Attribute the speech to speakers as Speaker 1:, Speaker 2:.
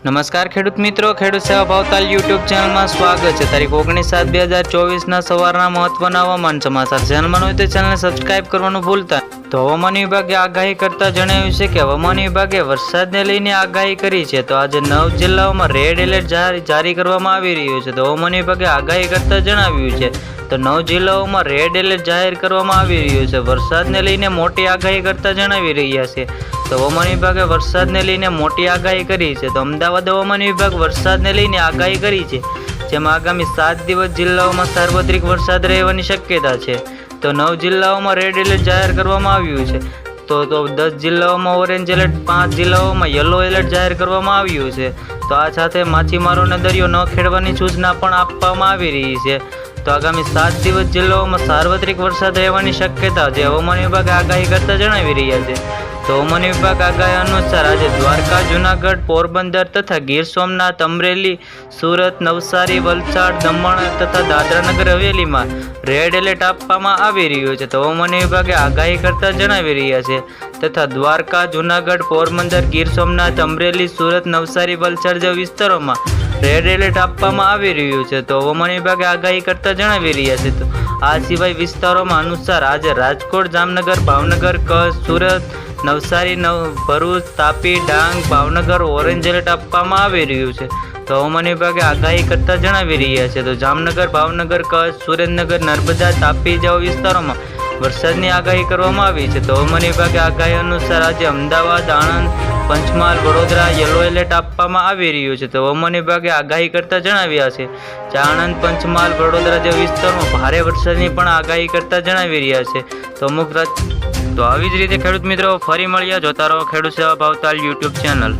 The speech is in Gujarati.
Speaker 1: નમસ્કાર ખેડૂત મિત્રો, ખેડૂત સેવા ભાવતાલ યુટ્યુબ ચેનલમાં સ્વાગત છે। તારીખ 19/7/2024 ના સવારના મહત્વના હવામાન સમાચાર ચેનલમાં હોય તો ચેનલને સબસ્ક્રાઇબ કરવાનું ભૂલતા નહીં। તો હવામાન વિભાગે આગાહી કરતા જણાવ્યું છે કે હવામાન વિભાગે વરસાદને લઈને આગાહી કરી છે। તો આજે 9 જિલ્લાઓમાં રેડ એલર્ટ જારી કરવામાં આવી રહ્યું છે। તો હવામાન વિભાગે આગાહી કરતા જણાવ્યું છે તો 9 જિલ્લાઓમાં રેડ એલર્ટ જાહેર કરવામાં આવી રહ્યું છે। વરસાદને લઈને મોટી આગાહી કરતા જણાવી રહ્યા છે। તો હવામાન વિભાગે વરસાદને લઈને મોટી આગાહી કરી છે। તો અમદાવાદ હવામાન વિભાગ વરસાદને લઈને આગાહી કરી છે, જેમાં આગામી 7 દિવસ જિલ્લાઓમાં સાર્વત્રિક વરસાદ રહેવાની શક્યતા છે। તો 9 જિલ્લાઓમાં રેડ એલર્ટ જાહેર કરવામાં આવ્યું છે। તો 10 જિલ્લાઓમાં ઓરેન્જ એલર્ટ, 5 જિલ્લાઓમાં યલો એલર્ટ જાહેર કરવામાં આવ્યું છે। તો આ સાથે માછીમારોને દરિયો ન ખેડવાની સૂચના પણ આપવામાં આવી રહી છે। તો આગામી 7 દિવસ જિલ્લાઓમાં સાર્વત્રિક વરસાદ રહેવાની શક્યતા છે, હવામાન વિભાગે આગાહી કરતા જણાવી રહ્યા છે। તો હવામાન વિભાગ આગાહી અનુસાર આજે દ્વારકા, જૂનાગઢ, પોરબંદર તથા ગીર સોમનાથ, અમરેલી, સુરત, નવસારી, વલસાડ, દમણ તથા દાદરાનગર હવેલીમાં રેડ એલર્ટ આપવામાં આવી રહ્યું છે। તો હવામાન વિભાગે આગાહી કરતા જણાવી રહ્યા છે તથા દ્વારકા, જૂનાગઢ, પોરબંદર, ગીર સોમનાથ, અમરેલી, સુરત, નવસારી, વલસાડ જેવા વિસ્તારોમાં રેડ એલર્ટ આપવામાં આવી રહ્યું છે। તો હવામાન વિભાગે આગાહી કરતા જણાવી રહ્યા છે। તો આ સિવાય વિસ્તારોમાં અનુસાર આજે રાજકોટ, જામનગર, ભાવનગર, કચ્છ, સુરત, નવસારી, ભરૂચ, તાપી, ડાંગ, ભાવનગર ઓરેન્જ એલર્ટ આપવામાં આવી રહ્યું છે। તો હવામાન વિભાગે આગાહી કરતા જણાવી રહ્યા છે તો જામનગર, ભાવનગર, કચ્છ, સુરેન્દ્રનગર, નર્મદા, તાપી જેવા વિસ્તારોમાં વરસાદની આગાહી કરવામાં આવી છે। તો હવામાન વિભાગે આગાહી અનુસાર આજે અમદાવાદ, આણંદ, પંચમહાલ, વડોદરા યલો એલર્ટ આપવામાં આવી રહ્યું છે। તો હવામાન વિભાગે આગાહી કરતા જણાવ્યા છે કે આણંદ, પંચમહાલ, વડોદરા જેવા વિસ્તારોમાં ભારે વરસાદની પણ આગાહી કરતા જણાવી રહ્યા છે। તો આવી જ રીતે ખેડૂત મિત્રો ફરી મળ્યા, જોતા રહો ખેડૂત સેવા ભાવતાલ યુટ્યુબ ચેનલ।